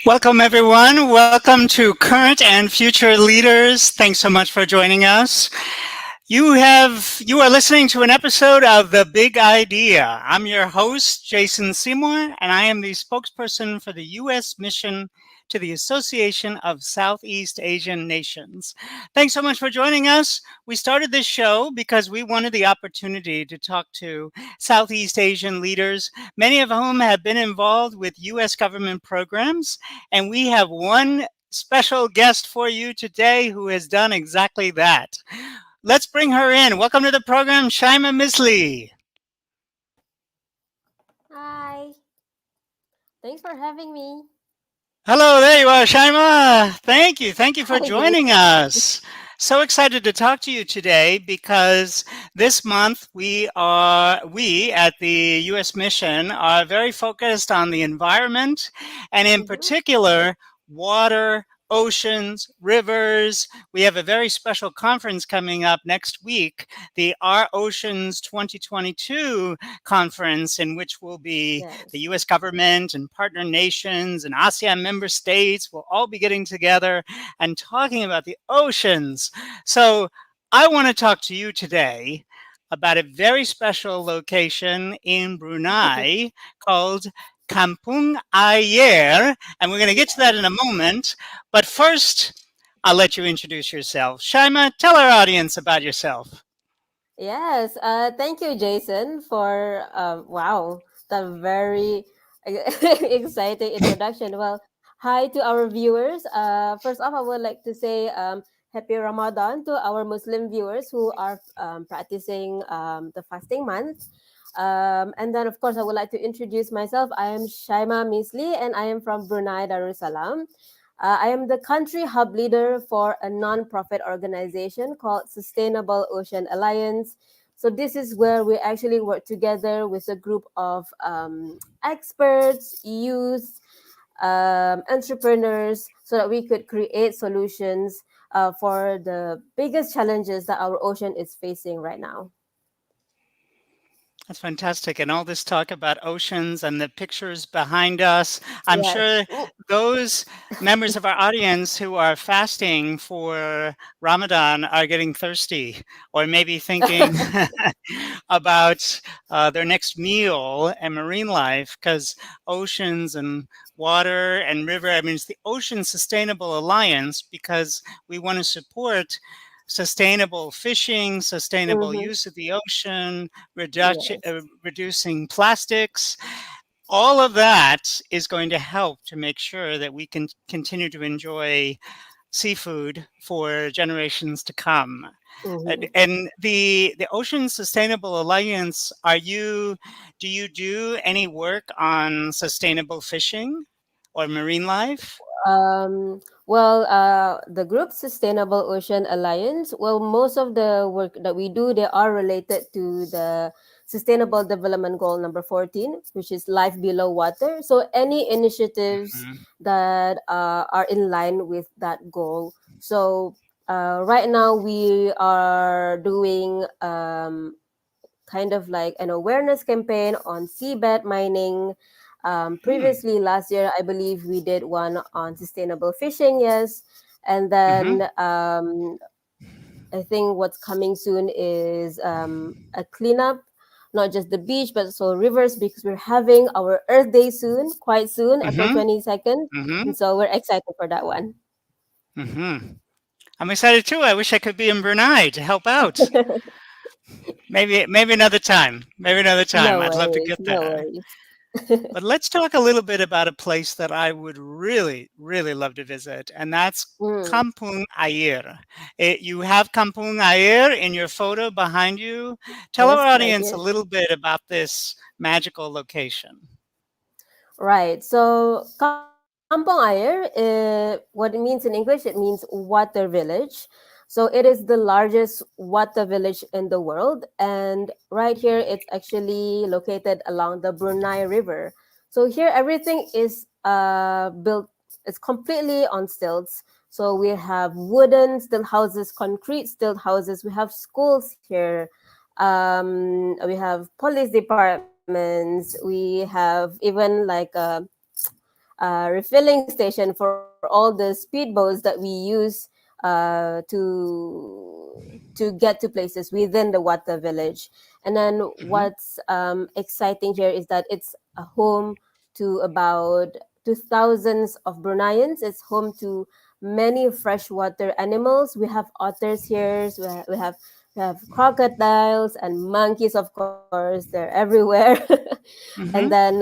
Welcome, everyone. Welcome to Current and Future Leaders. Thanks so much for joining us. You are listening to an episode of The Big Idea. I'm your host, Jason Seymour, and I am the spokesperson for the U.S. mission to the Association of Southeast Asian Nations. Thanks so much for joining us. We started this show because we wanted the opportunity to talk to Southeast Asian leaders, many of whom have been involved with U.S. government programs, and we have one special guest for you today who has done exactly that. Let's bring her in. Welcome to the program, Shaima Misli. Hi, thanks for having me. Hello, there you are, Shaima. Thank you. Thank you for Hi, Jason. joining us. So excited to talk to you today because this month we at the US Mission are very focused on the environment and in Mm-hmm. particular water, oceans, rivers. We have a very special conference coming up next week, the Our Oceans 2022 conference, in which will be the Yes. US government and partner nations and ASEAN member states will all be getting together and talking about the oceans. So I want to talk to you today about a very special location in Brunei called Kampung Ayer, and we're going to get to that Yes. in a moment. But first, I'll let you introduce yourself. Shaima, tell our audience about yourself. Yes. Thank you, Jason, for wow, the very exciting introduction. Well, hi to our viewers. First off, I would like to say Happy Ramadan to our Muslim viewers who are practicing the fasting month. And then, of course, I would like to introduce myself. I am Shaima Misli, and I am from Brunei Darussalam. I am the country hub leader for a non-profit organization called Sustainable Ocean Alliance. So this is where we actually work together with a group of experts, youth, entrepreneurs, so that we could create solutions for the biggest challenges that our ocean is facing right now. That's fantastic. And all this talk about oceans and the pictures behind us, I'm Yes. sure those members of our audience who are fasting for Ramadan are getting thirsty or maybe thinking about their next meal and marine life because oceans and water and river, I mean, it's the Ocean Sustainable Alliance because we want to support sustainable fishing, sustainable Mm-hmm. use of the ocean, Yes. reducing plastics. All of that is going to help to make sure that we can continue to enjoy seafood for generations to come. Mm-hmm. And the Ocean Sustainable Alliance, do you do any work on sustainable fishing or marine life? The group Sustainable Ocean Alliance, well, most of the work that we do, they are related to the Sustainable Development Goal number 14, which is life below water. So any initiatives Mhm. that are in line with that goal. So right now we are doing kind of like an awareness campaign on seabed mining. Mm. Previously, last year, I believe we did one on sustainable fishing, yes. And Mhm. then I think what's coming soon is a cleanup, not just the beach, but also rivers, because we're having our Earth Day soon, quite soon, April Mhm. 22nd. Mhm. And so we're excited for that one. Mhm. I'm excited too. I wish I could be in Brunei to help out. Maybe another time. Maybe another time. No I'd love to worries, get no there. worries. But let's talk a little bit about a place that I would really, really love to visit, and that's Mm, Kampung Ayer. You have Kampung Ayer in your photo behind you. Tell our that is audience a correct, little yes. bit about this magical location. Right. So Kampong Ayer, what it means in English, it means water village. So it is the largest water village in the world. And right here, it's actually located along the Brunei River. So here, everything is built, it's completely on stilts. So we have wooden stilt houses, concrete stilt houses. We have schools here. We have police departments. We have even like refilling station for all the speedboats that we use to get to places within the water village. And then Hmm. what's exciting here is that it's a home to about to thousands of Bruneians. It's home to many freshwater animals. We have otters here. So we have crocodiles and monkeys, of course. They're everywhere. And Hmm. then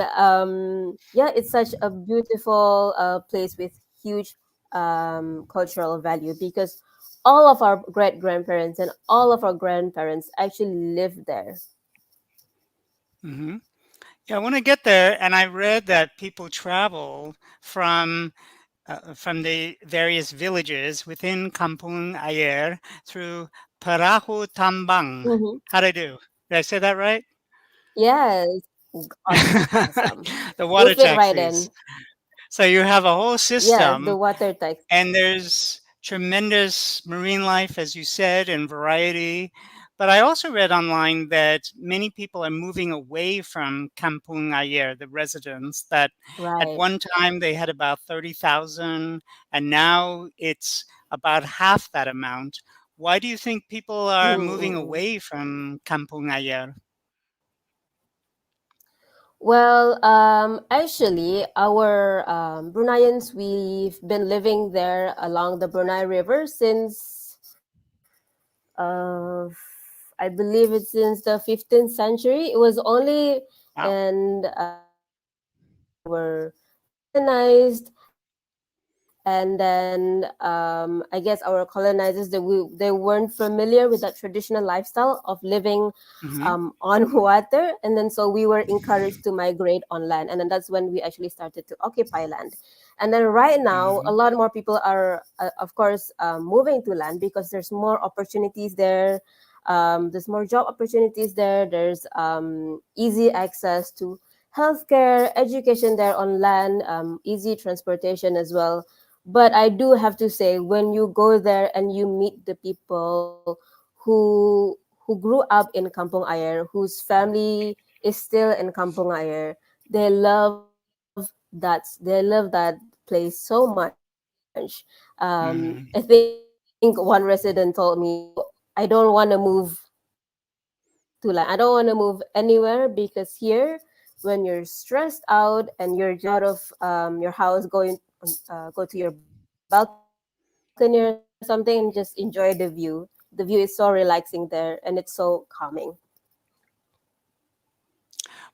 yeah, it's such a beautiful place with huge cultural value, because all of our great grandparents and all of our grandparents actually lived there. Hmm. Yeah, I want to get there, and I read that people travel from the various villages within Kampung Ayer through Perahu Tambang. Hmm. How'd I do? Did I say that right? Yes. Awesome. The You water fit right in. taxis. So you have a whole Yes, the system, water taxi. and there's tremendous marine life, as you said, and variety. But I also read online that many people are moving away from Kampung Ayer, the residents, that at Right. one time they had about 30,000, and now it's about half that amount. Why do you think people are moving Mm-mm. away from Kampung Ayer? Well, actually, our Bruneians, we've been living there along the Brunei River since, uh, I believe it's since the 15th century. It was only Wow. in when we were colonized, and then I guess our colonizers, they weren't familiar with that traditional lifestyle of living Hmm. on water, and then so we were encouraged to migrate on land, and then that's when we actually started to occupy land. And then right now a Hmm. lot more people are of course moving to land because there's more opportunities there. There's more job opportunities there. There's easy access to healthcare, education there on land, easy transportation as well. But I do have to say, when you go there and you meet the people who grew up in Kampung Ayer, whose family is still in Kampung Ayer, they love that place so much. I Hmm. think one resident told me, I don't want to move to land. I don't want to move anywhere because here, when you're stressed out and you're just out of your house, go to your balcony or something and just enjoy the view. The view is so relaxing there, and it's so calming.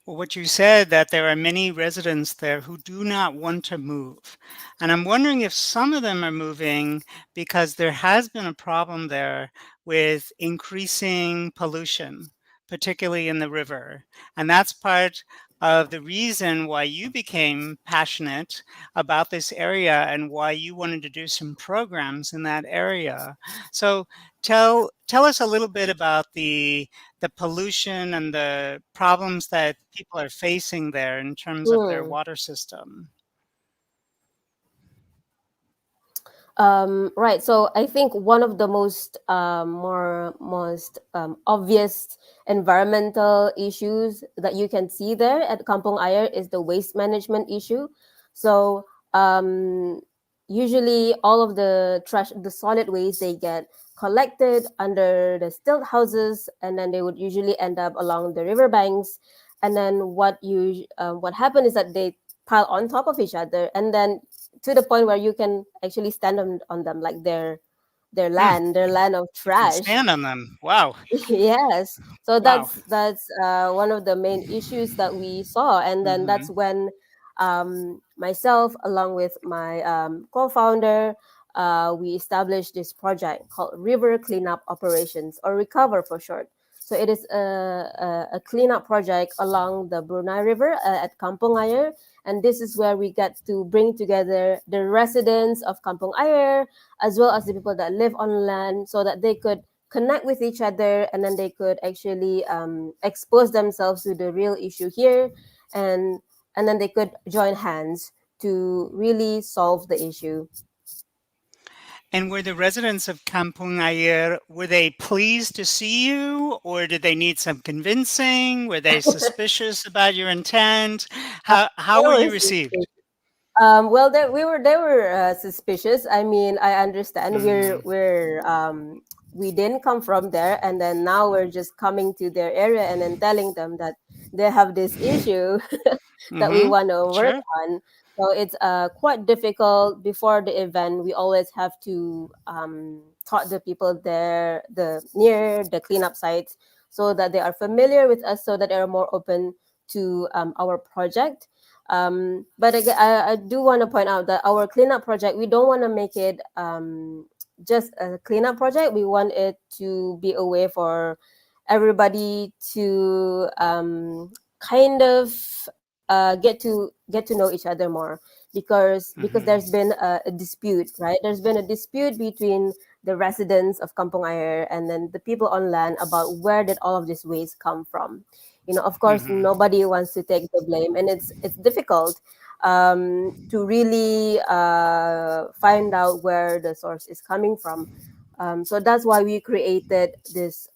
Well, what you said, that there are many residents there who do not want to move. And I'm wondering if some of them are moving because there has been a problem there with increasing pollution, particularly in the river. And that's part of the reason why you became passionate about this area and why you wanted to do some programs in that area. So tell us a little bit about the pollution and the problems that people are facing there in terms of their Hmm. water system. Right. So I think one of the most obvious environmental issues that you can see there at Kampong Ayer is the waste management issue. So um, usually all of the trash, the solid waste, they get collected under the stilt houses, and then they would usually end up along the riverbanks. And then what happened is that they pile on top of each other, and then to the point where you can actually stand on them like Hmm, their land of you can trash. stand on them. Wow. Yes, so Wow. that's one of the main issues that we saw. And then Hmm. that's when myself, along with my co-founder, we established this project called River Cleanup Operations, or Recover for short. So it is a cleanup project along the Brunei River at Kampung Ayer, and this is where we get to bring together the residents of Kampung Ayer as well as the people that live on land, so that they could connect with each other, and then they could actually expose themselves to the real issue here, and and then they could join hands to really solve the issue. And were the residents of Kampung Ayer, were they pleased to see you, or did they need some convincing? Were they suspicious about your intent? How They were were you received? suspicious. Well, they were suspicious. I mean, I understand Mm-hmm. we didn't come from there, and then now we're just coming to their area and then telling them that they have this issue that we Mm-hmm. want to work Sure. on. So it's quite difficult. Before the event, we always have to talk the people there, the near the cleanup sites, so that they are familiar with us, so that they are more open to our project. But again, I do want to point out that our cleanup project, we don't want to make it just a cleanup project. We want it to be a way for everybody to kind of get to know each other more, because there's Mm-hmm. been a dispute, right? There's been a dispute between the residents of Kampung Ayer and then the people on land about where did all of this waste come from. Of course, Mm-hmm. nobody wants to take the blame, and it's difficult to really find out where the source is coming from. So that's why we created this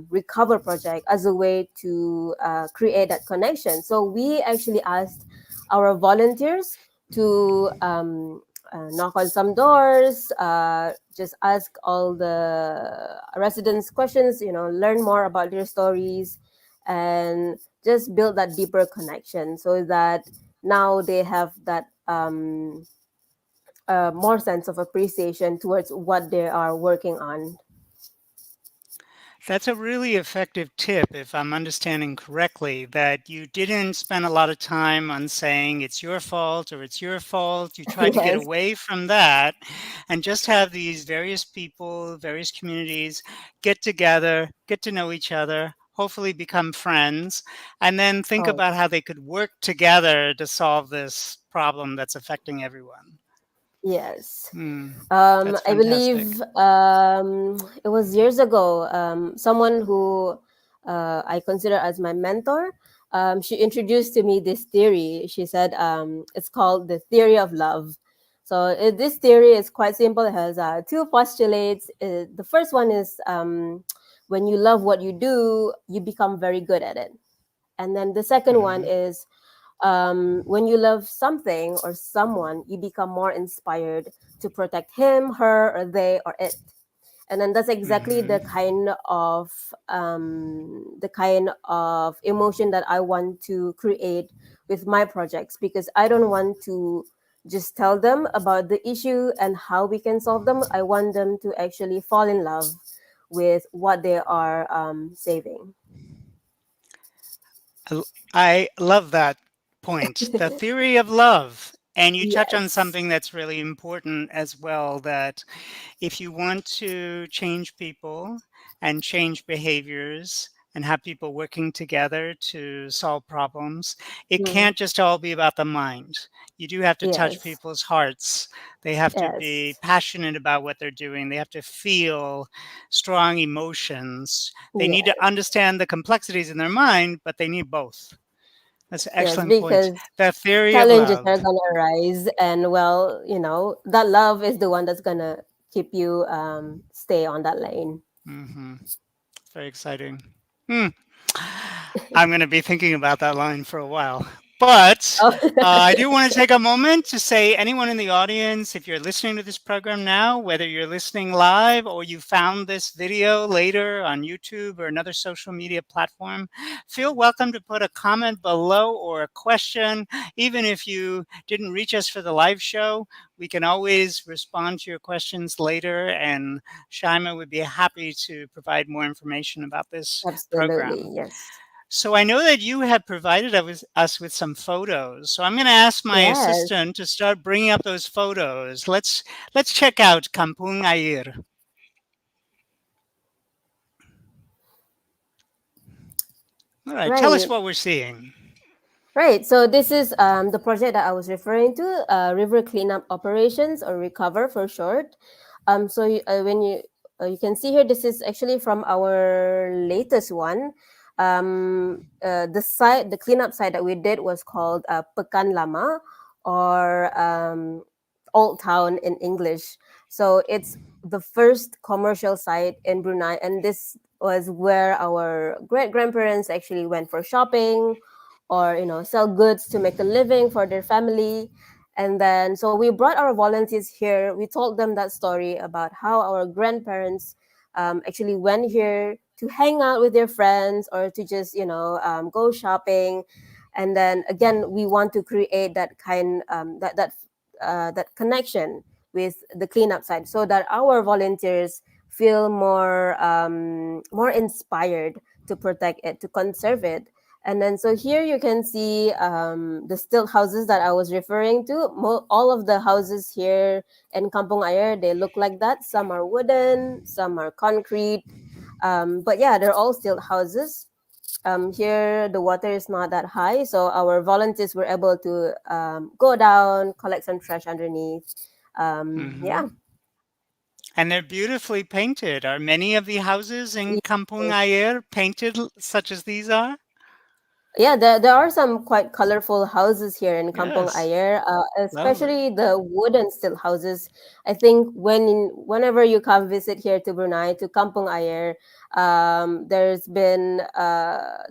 recover project as a way to create that connection. So we actually asked our volunteers to knock on some doors, just ask all the residents questions, learn more about their stories, and just build that deeper connection, so that now they have that more sense of appreciation towards what they are working on. That's a really effective tip, if I'm understanding correctly, that you didn't spend a lot of time on saying it's your fault or it's your fault. You tried to get Yes, away from that and just have these various people, various communities get together, get to know each other, hopefully become friends, and then think oh about how they could work together to solve this problem that's affecting everyone. yes. Hmm, that's I fantastic. believe it was years ago. Someone who I consider as my mentor. She introduced to me this theory. She said it's called the theory of love. So this theory is quite simple. It has two postulates. The first one is when you love what you do, you become very good at it. And then the second one Hmm. is when you love something or someone, you become more inspired to protect him, her, or they, or it. And then that's exactly Hmm. the kind of emotion that I want to create with my projects, because I don't want to just tell them about the issue and how we can solve them. I want them to actually fall in love with what they are saving. I love that point, the theory of love. And you touch on Yes, something that's really important as well, that if you want to change people and change behaviors and have people working together to solve problems, it mm, can't just all be about the mind. You do have to touch yes, people's hearts. They have to be yes, passionate about what they're doing. They have to feel strong emotions. They need to yes. understand the complexities in their mind, but they need both. That's an Yes, excellent point. because The theory of challenges are love. gonna arise, and well, that love is the one that's gonna keep you stay on that lane. Hmm. Very exciting. Hmm. I'm going to be thinking about that line for a while. But Oh, I do want to take a moment to say, anyone in the audience, if you're listening to this program now, whether you're listening live or you found this video later on YouTube or another social media platform, feel welcome to put a comment below or a question. Even if you didn't reach us for the live show, we can always respond to your questions later, and Shaima would be happy to provide more information about this absolutely, program. yes, So I know that you have provided us with some photos. So I'm going to ask my yes, assistant to start bringing up those photos. Let's check out Kampung Ayer. All right, tell us right. what we're seeing. Right. So this is the project that I was referring to, river cleanup operations, or recover for short. When you can see here, this is actually from our latest one. The cleanup site that we did was called Pekan Lama, or Old Town in English. So it's the first commercial site in Brunei, and this was where our great grandparents actually went for shopping, or sell goods to make a living for their family. And then, so we brought our volunteers here. We told them that story about how our grandparents actually went here to hang out with their friends or to just, go shopping. And then again, we want to create that that connection with the cleanup side, so that our volunteers feel more inspired to protect it, to conserve it. And then, so here you can see the stilt houses that I was referring to. All of the houses here in Kampung Ayer, they look like that. Some are wooden, some are concrete. But yeah, they're all stilt houses. Here, the water is not that high, so our volunteers were able to go down, collect some trash underneath. Yeah. Hmm. And they're beautifully painted. Are many of the houses in Kampung Yes. Ayer painted such as these are? Yeah, there are some quite colorful houses here in Kampung Yes, Ayer, lovely. especially the wooden still houses. I think whenever you come visit here to Brunei, to Kampung Ayer,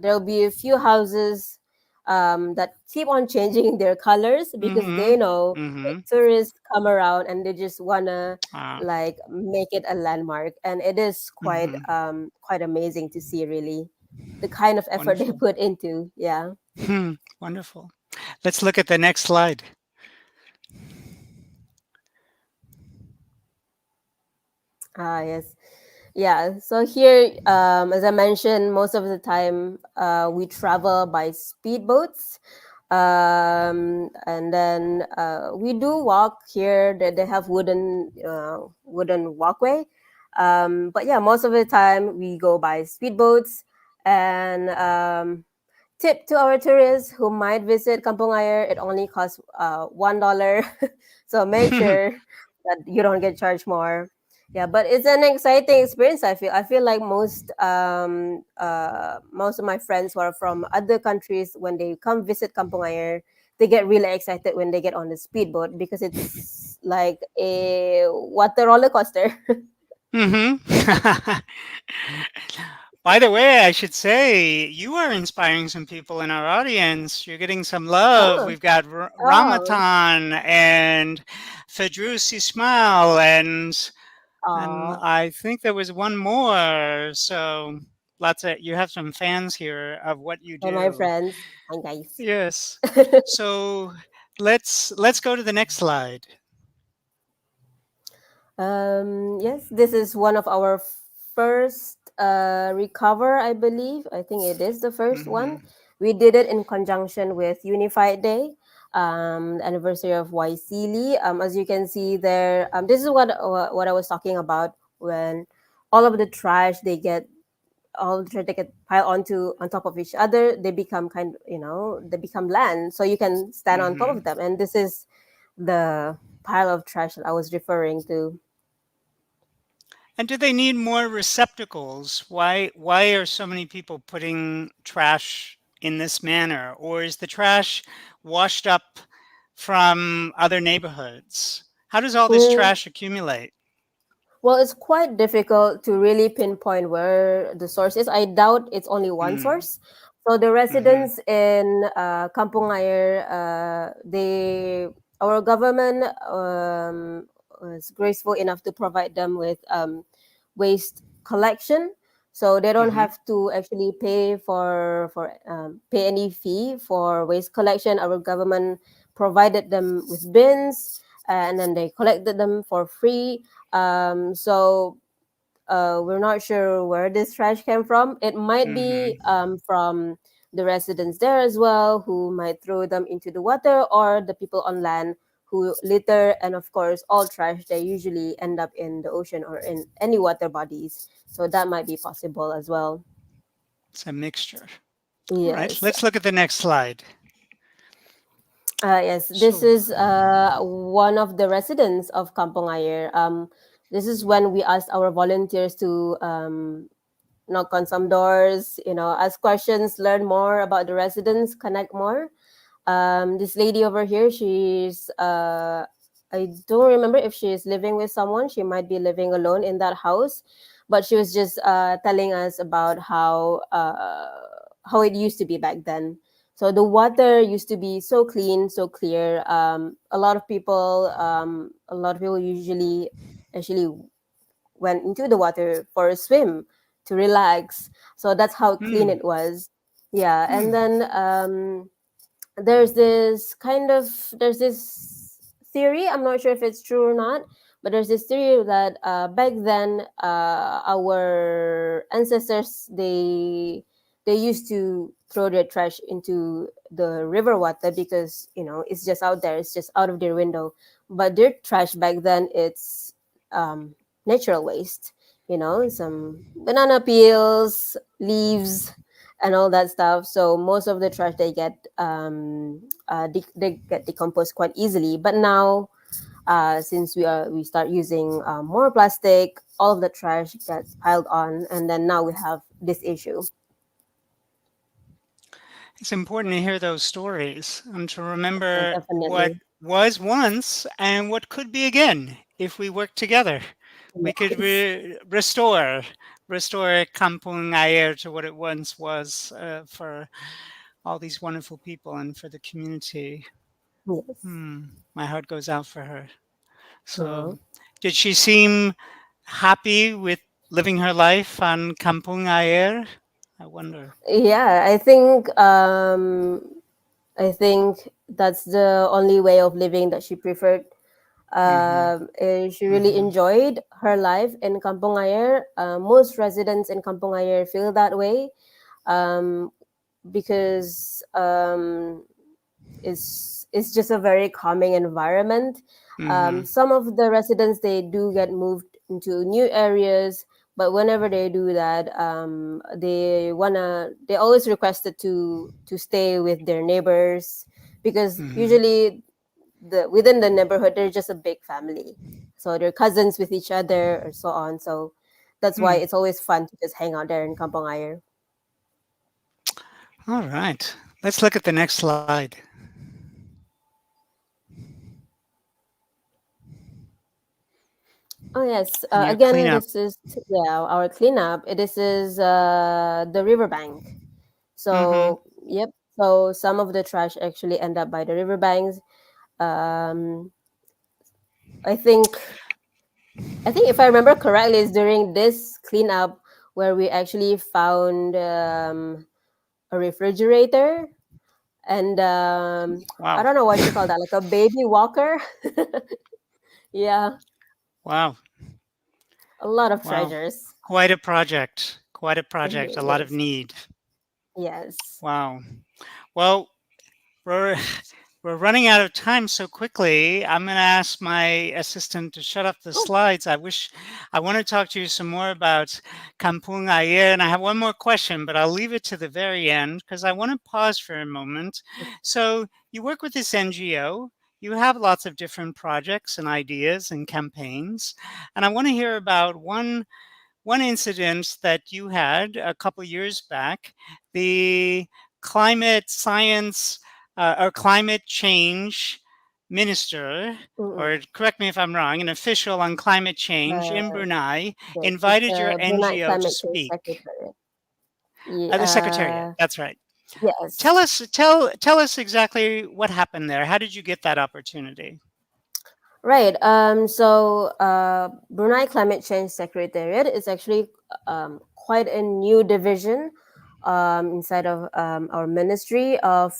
there'll be a few houses that keep on changing their colors because they Mhm. know that Mhm. tourists come around and they just wanna Ah, like make it a landmark, and it is mhm. quite amazing to see, really, the kind of effort they Wonderful. put into. Yeah. Wonderful. Let's look at the next slide. Yes. Yeah. So here, as I mentioned, most of the time we travel by speedboats. And then we do walk here. They have wooden walkway. But yeah, most of the time we go by speedboats. And tip to our tourists who might visit Kampung Ayer, it only costs $1. So make sure that you don't get charged more. Yeah, but it's an exciting experience. I feel like most of my friends who are from other countries, when they come visit Kampung Ayer, they get really excited when they get on the speedboat because it's like a water roller coaster. Mhm. By the way, I should say you are inspiring some people in our audience. You're getting some love. Oh, We've got oh, Ramatan and Fedrus Ismail, and oh, I think there was one more. So lots of you have some fans here of what you and my do. friends. Hi, guys. Yes. So let's go to the next slide. Yes, this is one of our first recover, I believe. I think it is the first one. Hmm. We did it in conjunction with Unified Day, the anniversary of YSEALI. As you can see there, this is what I was talking about when all of the trash they get piled on top of each other. They become they become land, so you can stand on top Hmm. of them. And this is the pile of trash that I was referring to. And do they need more receptacles? Why are so many people putting trash in this manner? Or is the trash washed up from other neighborhoods? How does all this Mm, trash accumulate? well, it's quite difficult to really pinpoint where the source is. I doubt it's only one Mm. source. So the Hmm. residents in Kampung Ayer, our government was graceful enough to provide them with waste collection, so they don't Hmm. have to actually pay any fee for waste collection. Our government provided them with bins, and then they collected them for free. So we're not sure where this trash came from. It might be Hmm. from the residents there as well, who might throw them into the water, or the people on land who litter. And of course, all trash, they usually end up in the ocean or in any water bodies. So that might be possible as well. It's a mixture. All right, Yes. let's look at the next slide. Yes, this So, is one of the residents of Kampong Ayer. This is when we asked our volunteers to knock on some doors, ask questions, learn more about the residents, connect more. This lady over here, I don't remember if she is living with someone. She might be living alone in that house, but she was just telling us about how it used to be back then. So the water used to be so clean, so clear. A lot of people usually actually went into the water for a swim to relax. So that's how clean Hmm. it was. Yeah, and Hmm. then there's this theory. I'm not sure if it's true or not, but there's this theory that back then our ancestors they used to throw their trash into the river water because it's just out there, it's just out of their window. But their trash back then, it's um, natural waste, some banana peels, leaves, and all that stuff. So most of the trash they get decomposed quite easily. But now, since we start using more plastic, all of the trash gets piled on, and then now we have this issue. It's important to hear those stories and to remember what Definitely. was once and what could be again if we work together. We could Yes. restore Kampung Ayer to what it once was, for all these wonderful people and for the community. Yes. Hmm. My heart goes out for her. So, Uh, did she seem happy with living her life on Kampung Ayer? I wonder. yeah, I think that's the only way of living that she preferred. Hmm. She really Hmm. enjoyed her life in Kampung Ayer. Most residents in Kampung Ayer feel that way, um, because it's just a very calming environment. Hmm. Some of the residents, they do get moved into new areas, but whenever they do that, they always requested to stay with their neighbors, because Hmm. usually within the neighborhood they're just a big family, so they're cousins with each other or so on. So that's why Hmm. it's always fun to just hang out there in Kampong Ayer. All right. Let's look at the next slide. Oh yes. And your Again, cleanup. this is, yeah, our cleanup. This is the riverbank. Hmm. So yep. So some of the trash actually end up by the riverbanks. Um, I think I think if I remember correctly, it's during this cleanup where we actually found a refrigerator and I Wow. don't know what you call that, like a baby walker. Yeah, Wow. a lot of Wow. treasures. Quite a project. Quite a project. A It lot of is. need. Yes. Wow. Well, we're we're running out of time so quickly. I'm going to ask my assistant to shut up the Oh, slides. I want to talk to you some more about Kampung Ayer, and I have one more question, but I'll leave it to the very end because I want to pause for a moment. So, you work with this NGO. You have lots of different projects and ideas and campaigns, and I want to hear about one incident that you had a couple years back, the climate science, or climate change minister, mm-mm. or correct me if I'm wrong, an official on climate change in Uh, Brunei yes, it's invited your the Brunei NGO to Climate Change speak. Secretariat. The secretariat, Yeah, that's right. yes. Tell us exactly what happened there. How did you get that opportunity? Right. Brunei Climate Change Secretariat is actually quite a new division inside of our Ministry of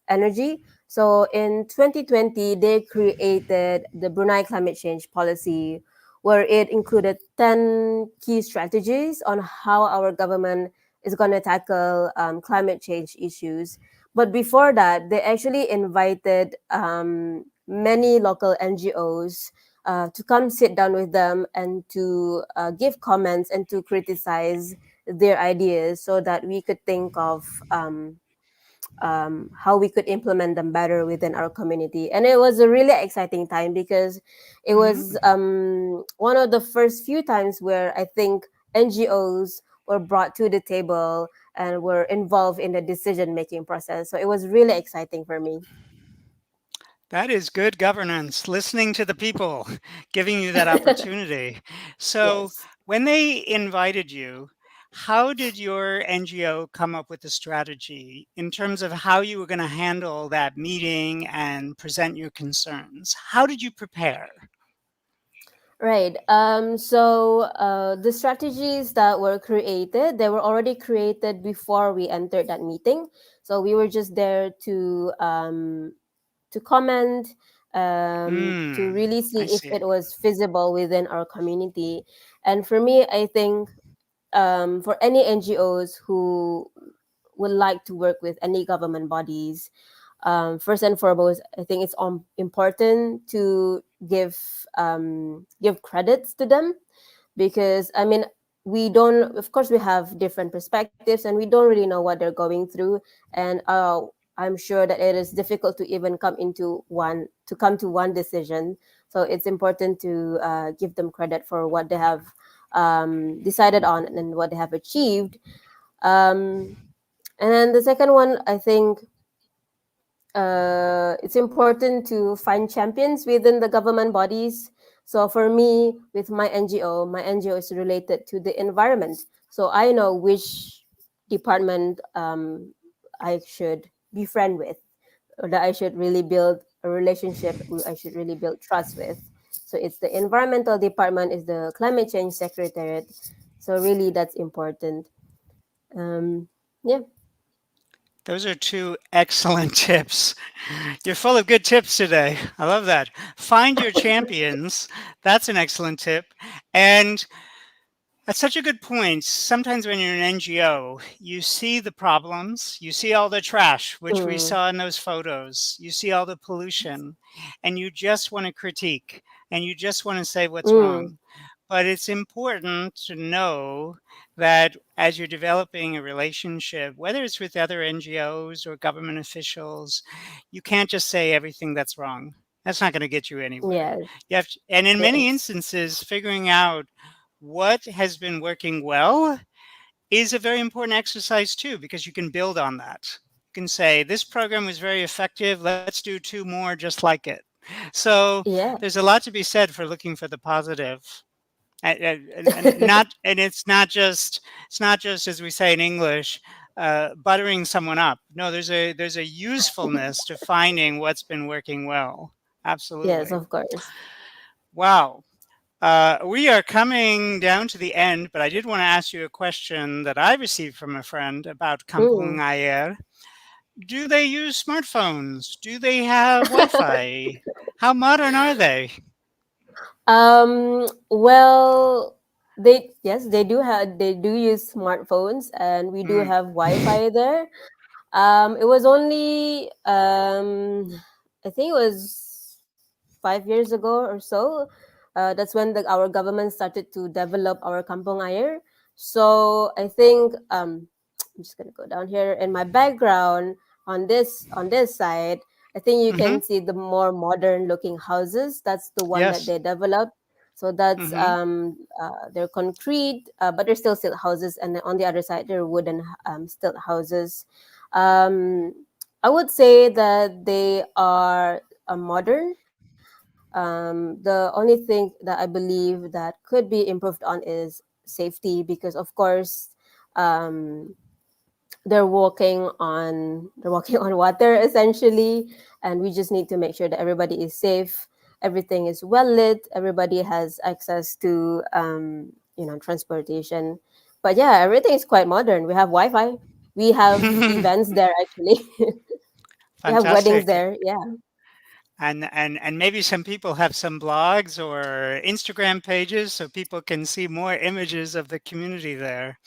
Energy. So in 2020, they created the Brunei Climate Change Policy, where it included 10 key strategies on how our government is going to tackle climate change issues. But before that, they actually invited many local NGOs to come sit down with them and to give comments and to criticize their ideas, so that we could think of how we could implement them better within our community. And it was a really exciting time because it was Hmm. one of the first few times where I think NGOs were brought to the table and were involved in the decision making process. So it was really exciting for me. That is good governance, listening to the people, giving you that opportunity. So, Yes. when they invited you, How did your NGO come up with the strategy in terms of how you were going to handle that meeting and present your concerns? How did you prepare? Right. The strategies that were created, they were already created before we entered that meeting. So we were just there to comment, to Hmm, really I see if see. it was feasible within our community. And for me, I think for any NGOs who would like to work with any government bodies, first and foremost, I think it's important to give credits to them, because I mean, we don't, of course we have different perspectives and we don't really know what they're going through. And I'm sure that it is difficult to even come to one decision. So it's important to give them credit for what they have decided on and what they have achieved. Um, and then the second one, I think it's important to find champions within the government bodies. So for me, with my NGO is related to the environment. So I know which department I should be friend with, or that I should really build a relationship, I should really build trust with. So it's the environmental department, is the climate change secretariat. So really, that's important. Um, yeah. Those are two excellent tips. You're full of good tips today. I love that. Find your champions. That's an excellent tip. And that's such a good point. Sometimes when you're an NGO, you see the problems, you see all the trash, which we Mm, saw in those photos, you see all the pollution, and you just want to critique and you just want to say what's mm, wrong. But it's important to know that as you're developing a relationship, whether it's with other NGOs or government officials, you can't just say everything that's wrong. That's not going to get you anywhere. yes, You have to, and in many yes. instances, figuring out what has been working well is a very important exercise too, because you can build on that. You can say, this program was very effective. Let's do two more just like it. So Yeah. there's a lot to be said for looking for the positive. And not, and it's not just as we say in English, buttering someone up. No, there's a usefulness to finding what's been working well. Yes, Absolutely. of course. Wow. We are coming down to the end, but I did want to ask you a question that I received from a friend about Kampung Mm. Ayer. Do they use smartphones? Do they have Wi-Fi? How modern are they? Well, they do use smartphones, and we do Mm, have Wi-Fi there. It was only I think it was 5 years ago or so. That's when our government started to develop our Kampung Ayer. So I think I'm just gonna go down here in my background on this side. I think you mm-hmm. can see the more modern looking houses. That's the one that Yes. they developed. So that's Mm-hmm. they're concrete, but they're still stilt houses, and then on the other side they're wooden stilt houses. Um, I would say that they are modern. The only thing that I believe that could be improved on is safety, because of course um, they're walking on water essentially, and we just need to make sure that everybody is safe, everything is well lit, everybody has access to transportation. But yeah, everything is quite modern. We have Wi-Fi, we have events there actually. We have weddings Fantastic. there, yeah. And maybe some people have some blogs or Instagram pages so people can see more images of the community there.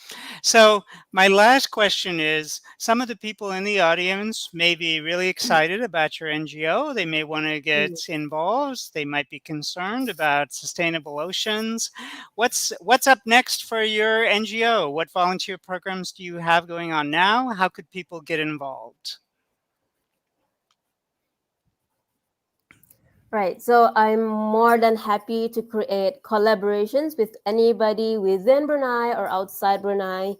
So, my last question is, some of the people in the audience may be really excited about your NGO. They may want to Mm. get involved. They might be concerned about sustainable oceans. What's up next for your NGO? What volunteer programs do you have going on now? How could people get involved? Right. So I'm more than happy to create collaborations with anybody within Brunei or outside Brunei.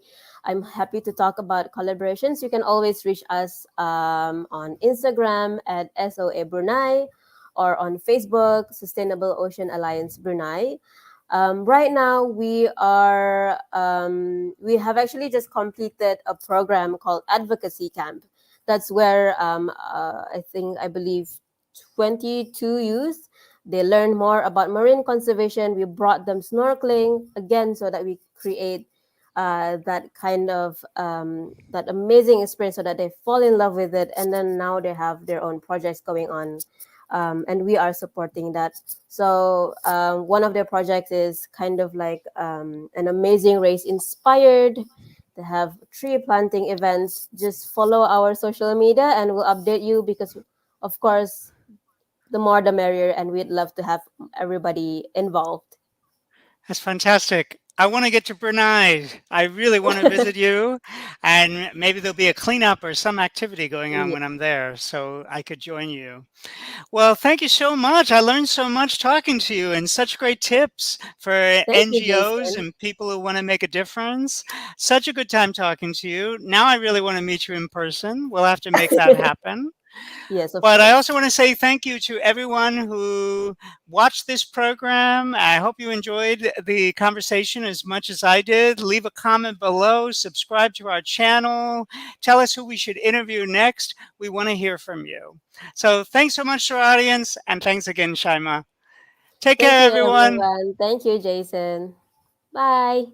I'm happy to talk about collaborations. You can always reach us on Instagram at SOA Brunei, or on Facebook, Sustainable Ocean Alliance Brunei. Right now, we have actually just completed a program called Advocacy Camp. That's where I believe 22 youth, they learn more about marine conservation. We brought them snorkeling again so that we create that kind of that amazing experience so that they fall in love with it, and then now they have their own projects going on, and we are supporting that. So one of their projects is kind of like an amazing race inspired. They have tree planting events. Just follow our social media and we'll update you, because of course the more the merrier, and we'd love to have everybody involved. That's fantastic. I want to get to Brunei. I really want to visit you, and maybe there'll be a cleanup or some activity going on Yeah. when I'm there, so I could join you. Well, thank you so much. I learned so much talking to you, and such great tips for Thank you, NGOs Jason. and people who want to make a difference. Such a good time talking to you. Now I really want to meet you in person. We'll have to make that happen. Yes, of But I course. also want to say thank you to everyone who watched this program. I hope you enjoyed the conversation as much as I did. Leave a comment below, subscribe to our channel, tell us who we should interview next. We want to hear from you. So thanks so much to our audience, and thanks again, Shaima. Take Thank care, you, everyone. everyone. Thank you, Jason. Bye.